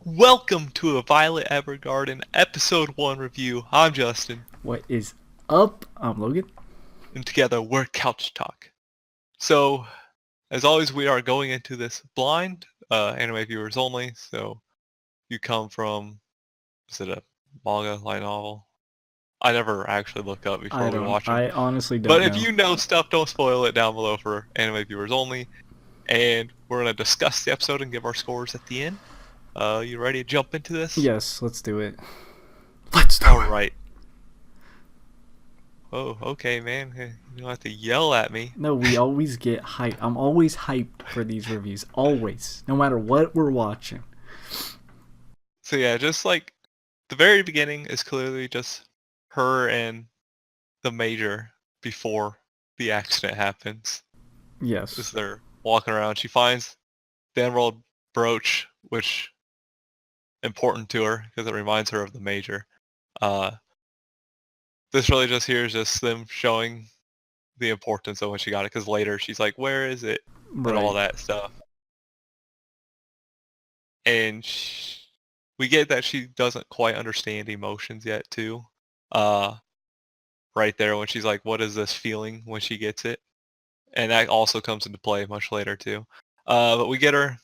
Welcome to a Violet Evergarden Episode 1 review. I'm Justin, What is up? I'm Logan. and together we're Couch Talk. So, as always, we are going into this blind, anime viewers only. So, you come from, is it a manga, light novel? I never actually looked up before we watch them. I honestly But don't if know. you know stuff, don't spoil it down below for anime viewers only. And we're going to discuss the episode and give our scores at the end. You ready to jump into this? Yes, let's do it. Let's do All it. right. Oh, okay, man. You don't have to yell at me. No, we always get hyped. I'm always hyped for these reviews. Always. No matter what we're watching. So yeah, just like the very beginning is clearly just her and the major before the accident happens. Yes. As they're walking around, she finds the emerald brooch, which important to her because it reminds her of the major. This really just here is just them showing the importance of when she got it, because later she's like, "Where is it?" and all Right. that stuff. And we get that she doesn't quite understand emotions yet too. Uh, right there when she's like, "What is this feeling?" when she gets it, and that also comes into play much later too. But we get her.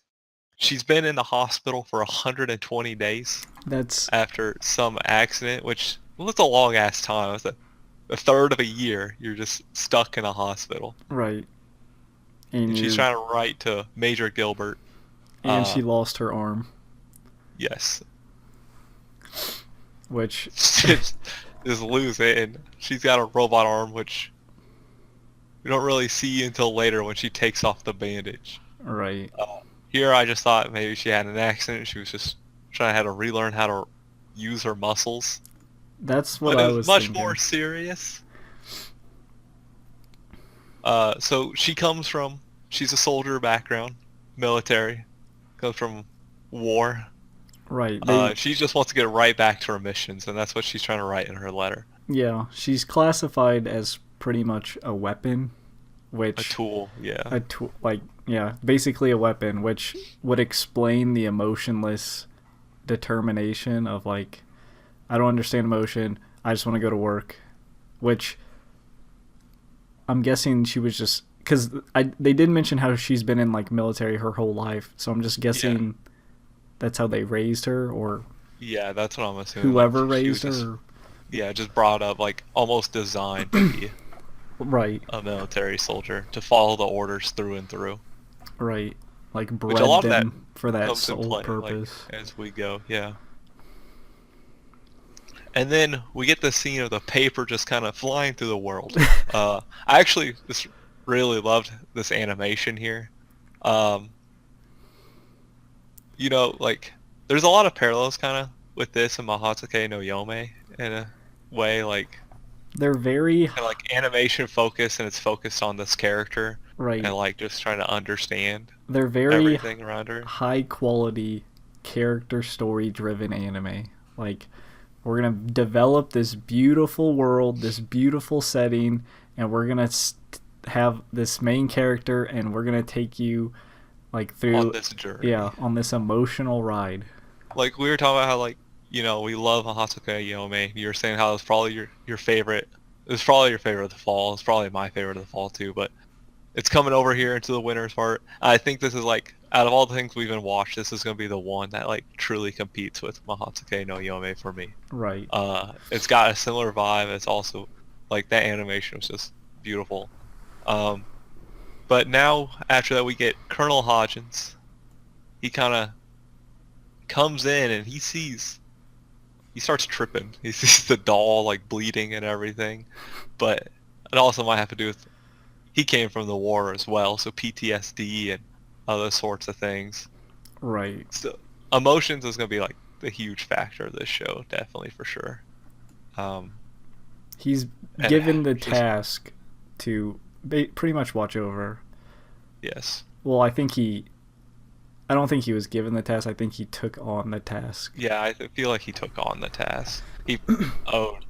She's been in the hospital for 120 days That's after some accident, which was a long ass time. It's a third of a year. You're just stuck in a hospital, right. And and she's you're trying to write to Major Gilbert. and Uh, she lost her arm, yes, which just lose it, and she's got a robot arm, which we don't really see until later when she takes off the bandage. right. Here, I just thought maybe she had an accident. She was just trying to how to relearn how to use her muscles, That's what but I it was was much more thinking. serious. So she's a soldier background, military, comes from war. Right. They She just wants to get right back to her missions, and that's what she's trying to write in her letter. Yeah, she's classified as pretty much a weapon, A which tool, yeah. basically a weapon, which would explain the emotionless determination of like, I don't understand emotion. I just want to go to work, which I'm guessing she was just because they did mention how she's been in like military her whole life, so I'm just Yeah. guessing that's how they raised her or Yeah, that's what I'm assuming. Like whoever she was raised just, her. yeah, just brought up like almost designed to be Right, a military soldier, to follow the orders through and through. right, like Which a bred lot of that them for that comes in sole play, like purpose. as we go, yeah. And then we get the scene of the paper just kind of flying through the world. I actually just really loved this animation here. Um, like there's a lot of parallels kind of with this and Mahatsuke no Yome in a way, like They're very kind of like animation focused, and it's focused on this character and right. like just trying to understand They're very everything around her. high quality character story driven anime. Like we're going to develop this beautiful world, this beautiful setting, and we're going to have this main character and we're going to take you like On through this journey. yeah, on this emotional ride. Like we were talking about how like we love Mahatsuke Yome. You were saying how it's probably your favorite. It's probably your favorite of the fall. It's probably my favorite of the fall too. But it's coming over here into the winter's part. I think this is like out of all the things we've been watched, this is gonna be the one that like truly competes with Mahatsuke no Yome for me. Right. It's got a similar vibe. It's also like that animation was just beautiful. Um, but now after that we get Colonel Hodgins. He kind of comes in and he starts tripping. He sees the doll like bleeding and everything, but it also might have to do with he came from the war as well, so PTSD and other sorts of things. Right. So emotions is gonna be like the huge factor of this show, definitely for sure. Um, He's and given the just task to pretty much watch over. yes, Well, I don't think he was given the task. I think he took on the task. yeah, I feel like he took on the task. Owed,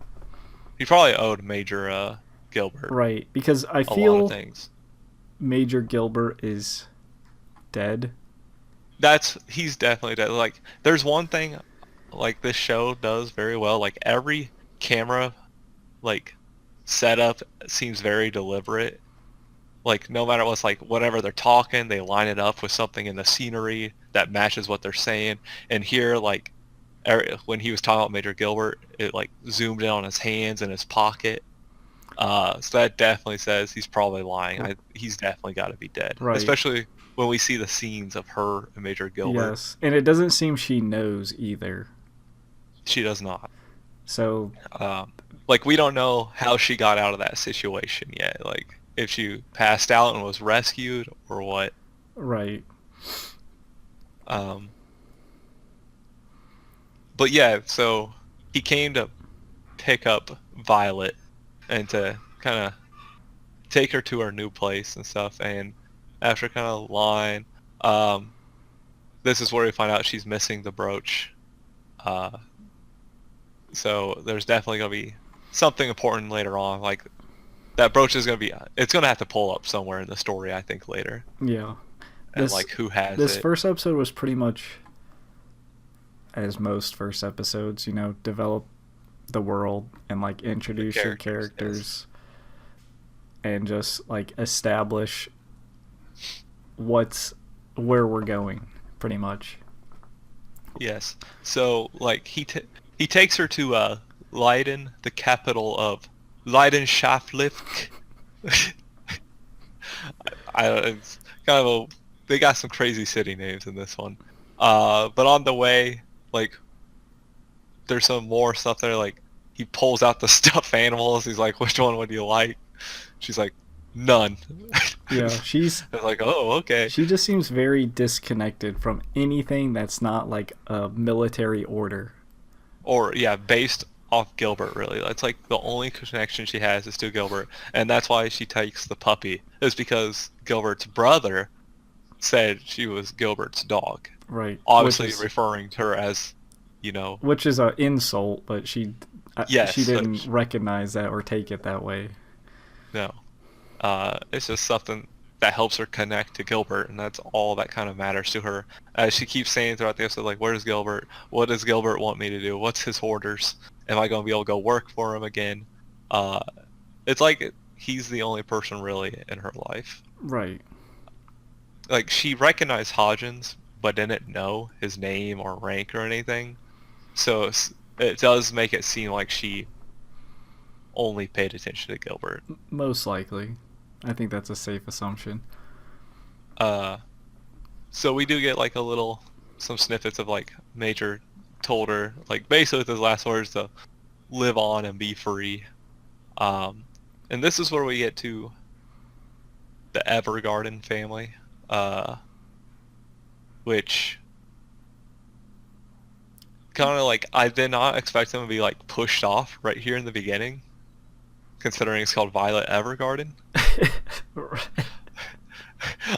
he probably owed Major Gilbert Right, because I a lot of feel things. Major Gilbert is dead. That's he's definitely dead. Like, there's one thing like this show does very well. Like every camera like setup seems very deliberate. Like no matter what's like whenever they're talking, they line it up with something in the scenery that matches what they're saying. And here, like when he was talking about Major Gilbert, it like zoomed in on his hands and his pocket. So that definitely says he's probably lying. He's definitely got to be dead, Right. especially when we see the scenes of her and Major Gilbert. Yes. And it doesn't seem she knows either. She does not. So, Um, like we don't know how she got out of that situation yet. Like if she passed out and was rescued or what. right. Um, but yeah, so he came to pick up Violet and to kind of take her to her new place and stuff. And after kind of lying, um, this is where we find out she's missing the brooch. Uh, so there's definitely gonna be something important later on. Like that brooch is gonna be, it's gonna have to pull up somewhere in the story, I think, later. Yeah. And This like who has this it? first episode was pretty much as most first episodes, develop the world and like The introduce your characters, yes. characters and just like establish what's where we're going pretty much. Yes. So like he takes her to Leiden, the capital of Leidenschaftlich. It's kind of they got some crazy city names in this one. But on the way, like there's some more stuff there. Like he pulls out the stuffed animals. He's like, "Which one would you like?" She's like, "None." Yeah, I was like, "Oh, okay." she just seems very disconnected from anything that's not like a military order. Or yeah, based off Gilbert. Really, that's like the only connection she has is to Gilbert, and that's why she takes the puppy. Is because Gilbert's brother said she was Gilbert's dog, Right. Which obviously is referring to her as, you know, which is an insult, but she yes, didn't recognize that or take it that way. no. It's just something that helps her connect to Gilbert, and that's all that kind of matters to her. As she keeps saying throughout the episode, like, "Where's Gilbert? What does Gilbert want me to do? What's his orders? Am I going to be able to go work for him again?" Uh, it's like he's the only person really in her life. Right. Like she recognized Hodgins, but didn't know his name or rank or anything. So it does make it seem like she only paid attention to Gilbert. Most likely. I think that's a safe assumption. Uh, so we do get like some snippets of like Major told her like basically with his last words to live on and be free. Um, and this is where we get to the Evergarden family, uh, which kind of like I did not expect them to be like pushed off right here in the beginning, considering it's called Violet Evergarden.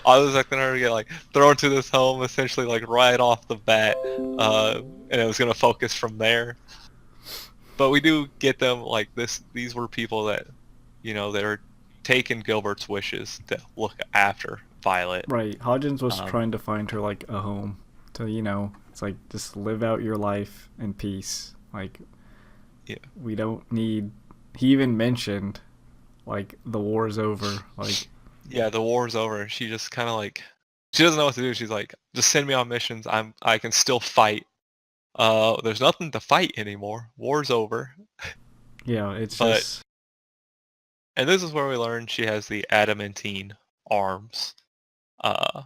I was expecting her to get like thrown to this home essentially like right off the bat, and it was gonna focus from there. But we do get them like this. These were people that, that are taking Gilbert's wishes to look after Violet. Right. Hodgins was Um, trying to find her like a home to, it's like just live out your life in peace. Like yeah, we don't need he even mentioned like the war's over. Like yeah. The war's over. She just kind of like she doesn't know what to do. She's like, just send me on missions. I can still fight. There's nothing to fight anymore. War's over. yeah, it's But just and this is where we learn she has the adamantine arms. Uh,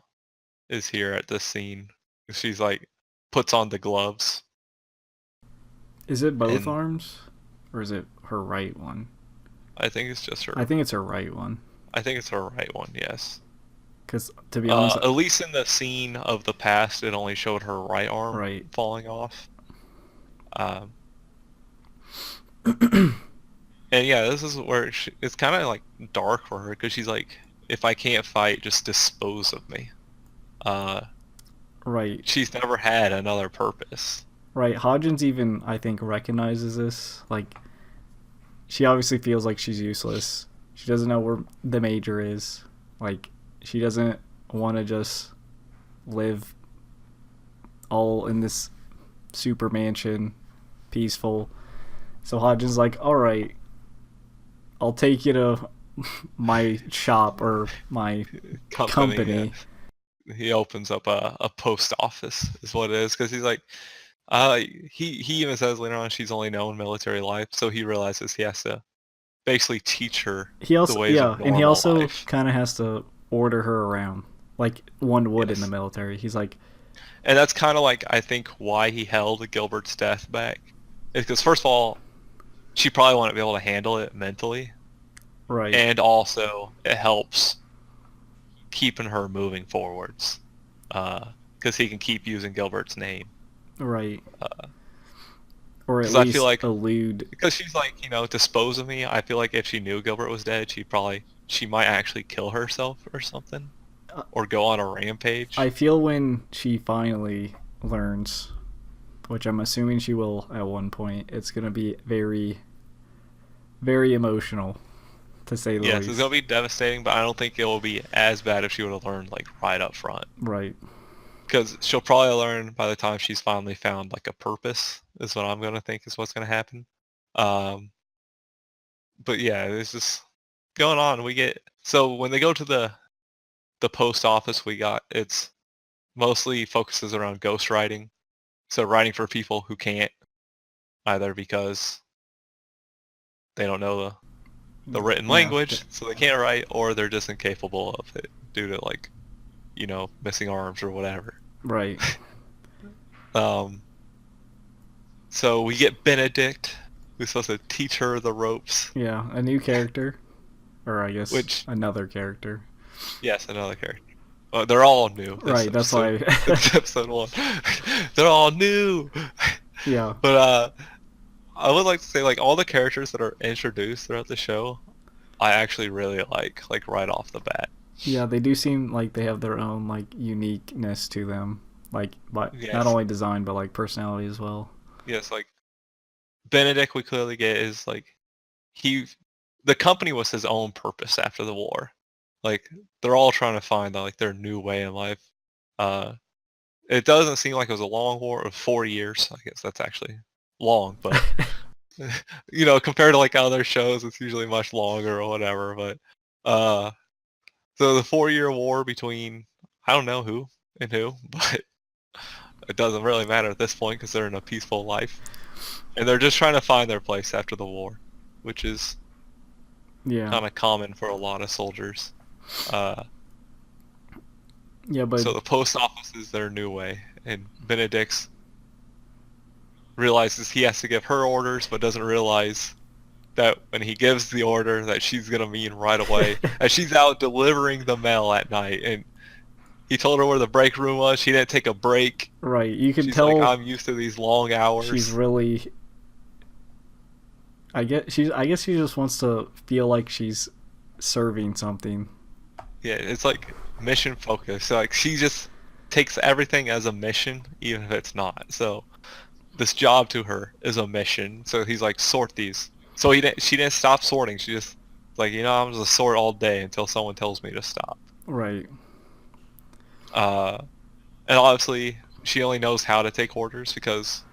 is here at this scene. She's like puts on the gloves, is it both and arms or is it her right one? I think it's just I her. think it's her right one. I think it's her right one. Yes. Cuz to be honest, At least in the scene of the past, it only showed her right arm right. falling off. Um, and yeah, this is where it's kind of like dark for her because she's like, if I can't fight, just dispose of me. Uh, Right. she's never had another purpose. Right. Hodgins even I think recognizes this. Like she obviously feels like she's useless. She doesn't know where the major is. Like she doesn't want to just live all in this super mansion, peaceful. So Hodgins like, all right, I'll take you to my shop or my company. company. He opens up a post office, is what it is, because he's like, he even says later on she's only known military life, so he realizes he has to basically teach her He the also, ways of yeah, and he normal also life. kind of has to order her around like one would in the Yes. military. He's like, And that's kind of like, I think, why he held Gilbert's death back. Is because, first of all, she probably wouldn't be able to handle it mentally. right, And also, it helps keeping her moving forwards. Because he can keep using Gilbert's name. right, Uh, or at Because I feel least like, elude. because she's like, dispose of me, I feel like if she knew Gilbert was dead, she might actually kill herself or something. Or go on a rampage. I feel when she finally learns, which I'm assuming she will at one point, it's gonna be very, very emotional, to say the Yes, it's least. gonna be devastating, but I don't think it will be as bad if she would have learned like right up front. Right. Because she'll probably learn by the time she's finally found like a purpose, is what I'm gonna think is what's gonna happen. Um, but yeah, it's just going on. We get, so when they go to the post office, it's mostly focuses around ghostwriting. So writing for people who can't, either because they don't know the written Yeah. language, so they can't write, or they're just incapable of it due to like, missing arms or whatever. Right. Um, so we get Benedict, who's supposed to teach her the ropes, Yeah. A new character, or I guess which, another character. yes, another character. They're all new this Right. That's episode. why. It's episode 1. They're all new. Yeah. But I would like to say, like, all the characters that are introduced throughout the show, I actually really like right off the bat. Yeah. They do seem like they have their own like uniqueness to them, like but not Yes, only design but like personality as well. yes, like Benedict, we clearly get is like, he, the company was his own purpose after the war. Like, they're all trying to find like their new way in life. Uh, it doesn't seem like it was a long war of 4 years. I guess that's actually long, but compared to like other shows, it's usually much longer or whatever. But uh, so the 4-year war between, I don't know who and who, but it doesn't really matter at this point because they're in a peaceful life and they're just trying to find their place after the war, which is Yeah. kind of common for a lot of soldiers. Uh, Yeah. But so the post office is their new way, and Benedict's realizes he has to give her orders, but doesn't realize that when he gives the order that she's gonna mean right away. And she's out delivering the mail at night, and he told her where the break room was. She didn't take a break. right, you can She's like, tell I'm used to these long she's hours. really. I guess she just wants to feel like she's serving something. Yeah, it's like mission focused. So like she just takes everything as a mission, even if it's not. So this job to her is a mission. So he's like, sort these. So she didn't stop sorting. She just like, I'm just sort all day until someone tells me to stop. Right. Uh, and obviously she only knows how to take orders because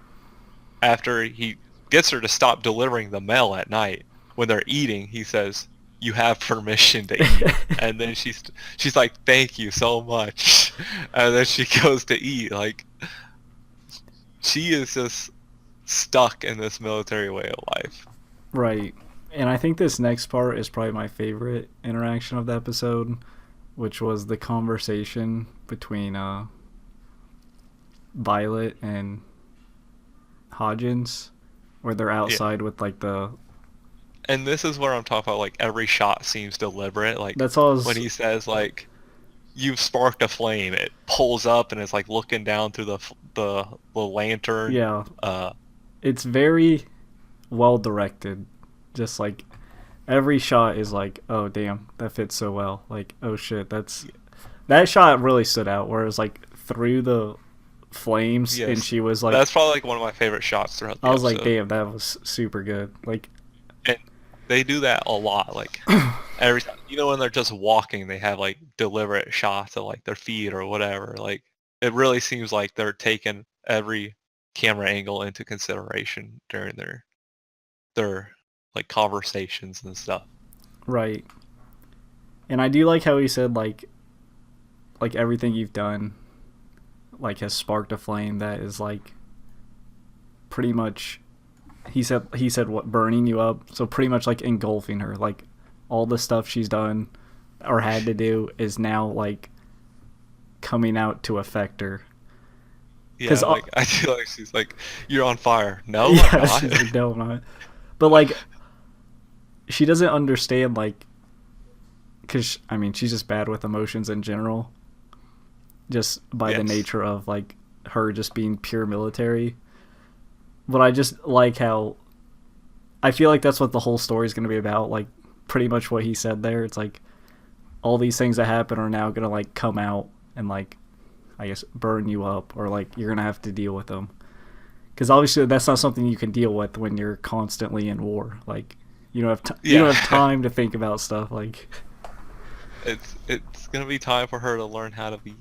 after he gets her to stop delivering the mail at night, when they're eating, he says, "You have permission to eat." And then she's like, "Thank you so much." And then she goes to eat. Like, she is just stuck in this military way of life. Right. And I think this next part is probably my favorite interaction of the episode, which was the conversation between Violet and Hodgins, where they're Yeah. outside with like the. And this is where I'm talking about, like, every shot seems deliberate. Like, That's all. when he says, like, "You've sparked a flame," it pulls up and it's like looking down through the lantern. Yeah. It's very well directed. Just like every shot is like, oh damn, that fits so well. Like, oh shit, that shot really stood out. Where it was like through the flames, and Yes, she was like, that's probably like one of my favorite shots throughout I the was like, episode. damn, that was super good. Like, And they do that a lot. Like, every time, when they're just walking, they have like deliberate shots of like their feet or whatever. Like, it really seems like they're taking every camera angle into consideration during their like conversations and stuff. Right. And I do like how he said like everything you've done like has sparked a flame that is like pretty much he said what, burning you up, so pretty much like engulfing her, like all the stuff she's done or had to do is now like coming out to affect her. Yeah, Because like I feel like she's like, "You're on fire." No, I'm yeah, not. she's like, no, I'm not. But like she doesn't understand, like, because I mean she's just bad with emotions in general, just by the Yes. nature of like her just being pure military. But I just like how I feel like that's what the whole story is going to be about. Like pretty much what he said there. It's like all these things that happen are now going to like come out and like I guess burn you up, or like you're going to have to deal with them. Because obviously that's not something you can deal with when you're constantly in war. Like you don't Yeah. have time to think about stuff like It's gonna be time for her to learn how to be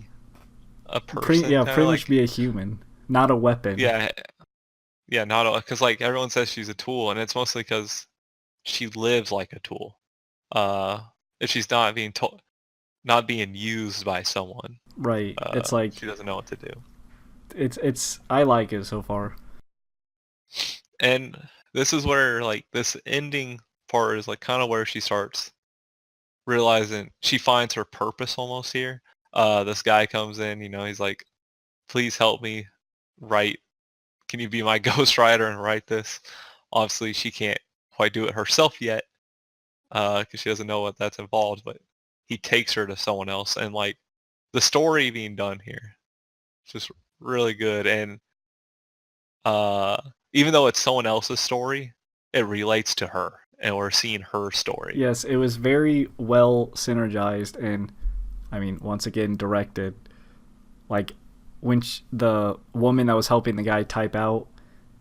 a pretty person, yeah kind of pretty much like, be a human, not a weapon. yeah, yeah, not because like everyone says she's a tool, and it's mostly because she lives like a tool. Uh, if she's not being told, not being used by someone, Right. It's like she doesn't know what to do. it's I like it so far. And this is where like this ending part is like kind of where she starts realizing she finds her purpose almost here. This guy comes in, he's like, "Please help me write. Can you be my ghostwriter and write this?" Obviously, she can't quite do it herself yet, because she doesn't know what that's involved. But he takes her to someone else, and like the story being done here, it's just really good. And uh, even though it's someone else's story, it relates to her, and we're seeing her story. Yes, it was very well synergized and I mean once again directed. Like when the woman that was helping the guy type out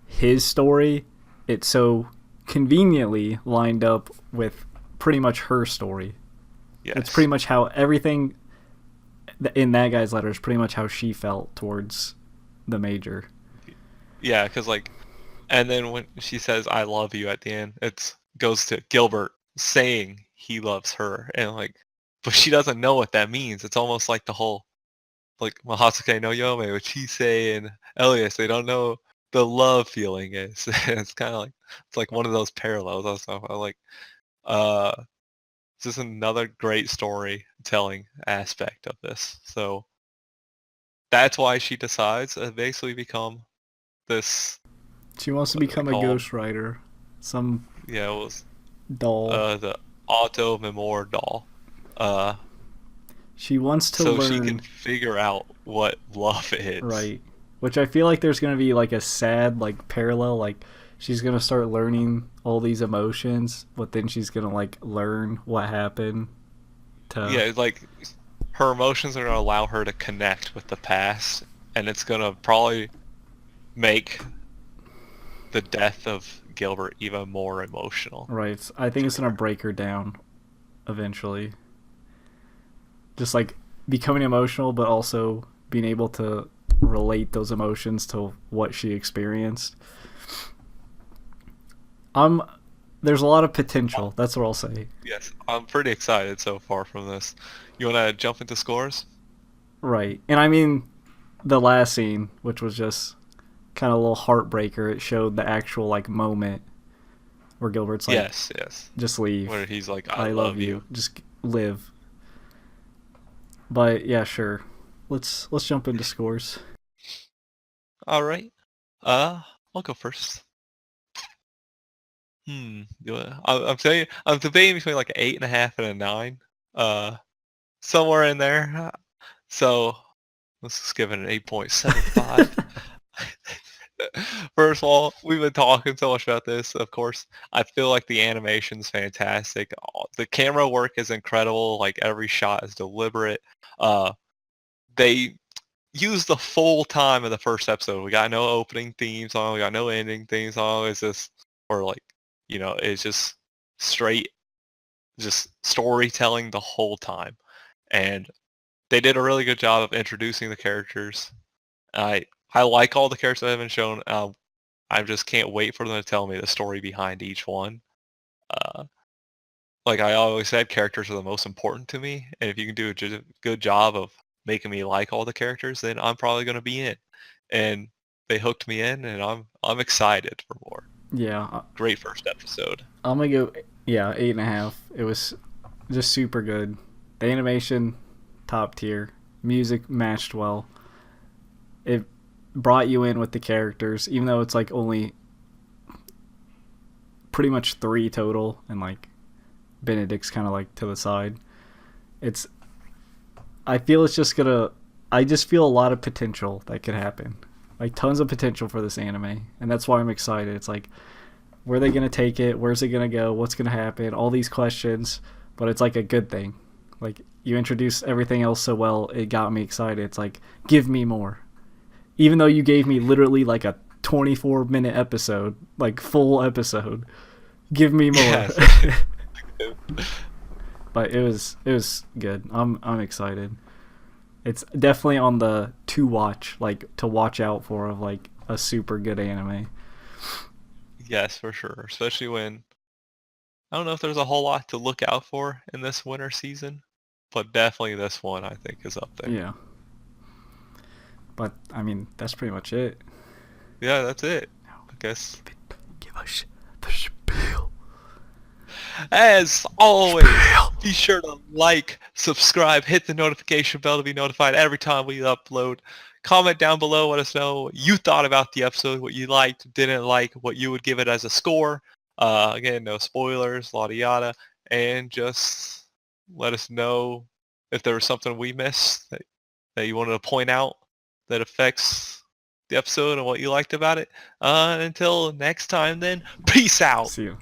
his story, it so conveniently lined up with pretty much her story. It's pretty Yes. much how everything in that guy's letter is pretty much how she felt towards the major. Yeah, because like, and then when she says "I love you" at the end, it goes to Gilbert saying he loves her, and like, but she doesn't know what that means. It's almost like the whole like Mahasuke no Yome, which Hisei and Elias, they don't know the love feeling is. It's kind of like it's like one of those parallels. Also, I like uh, it's just another great storytelling aspect of this. So that's why she decides to basically become this. She wants to What are they become a called? ghostwriter, some Yeah, it was doll. the auto memoir doll. Uh, She wants to so she can learn. figure out what love is. Right. Which I feel like there's going to be like a sad like parallel, like she's going to start learning all these emotions, but then she's going to like learn what happened to Yeah, like her emotions are gonna allow her to connect with the past, and it's gonna probably make the death of Gilbert even more emotional right. I think to it's going to her. break her down eventually. Just like becoming emotional but also being able to relate those emotions to what she experienced. Um there's a lot of potential. That's what I'll say. Yes, I'm pretty excited so far from this. You wanna jump into scores? Right. And I mean the last scene, which was just kind of a little heartbreaker. It showed the actual like moment where Gilbert's like, Yes, yes. "Just leave. Where he's like, "I I love love you. you." Just live." But yeah, sure. Let's jump into scores. All right. I'll go first. I'm telling you, I'm debating between like an 8.5 and a 9. Uh, somewhere in there. So let's just give it an 8.75. First of all, we've been talking so much about this. Of course, I feel like the animation's fantastic. The camera work is incredible. Like every shot is deliberate. Uh, they use the full time of the first episode. We got no opening theme song. We got no ending theme song. It's just, or like, it's just straight, just storytelling the whole time. And they did a really good job of introducing the characters. I I like all the characters that have been shown. I just can't wait for them to tell me the story behind each one. Uh, like I always said, characters are the most important to me, and if you can do a good job of making me like all the characters, then I'm probably going to be in. And they hooked me in, and I'm excited for more. Yeah, Great first episode. I'm gonna go. Yeah, 8.5. It was just super good. The animation, top tier. Music matched well. It brought you in with the characters, even though it's like only pretty much three total, and like Benedict's kind of like to the side. It's. I feel it's just gonna. I just feel a lot of potential that could happen, like tons of potential for this anime, and that's why I'm excited. It's like, where are they gonna take it? Where's it gonna go? What's gonna happen? All these questions, but it's like a good thing. Like you introduced everything else so well, it got me excited. It's like, give me more. Even though you gave me literally like a 24-minute episode, like full episode, give me more. Yes. But it was good. I'm excited. It's definitely on the to watch, like to watch out for of like a super good anime. Yes, for sure. Especially when I don't know if there's a whole lot to look out for in this winter season, but definitely this one I think is up there. Yeah. But I mean, that's pretty much it. Yeah, that's it. I guess. Give us the spiel. As always, be sure to like, subscribe, hit the notification bell to be notified every time we upload. Comment down below, let us know what you thought about the episode, what you liked, didn't like, what you would give it as a score. Again, no spoilers, yada yada, and just let us know if there was something we missed that you wanted to point out that affects the episode and what you liked about it. Until next time then, peace out! See you.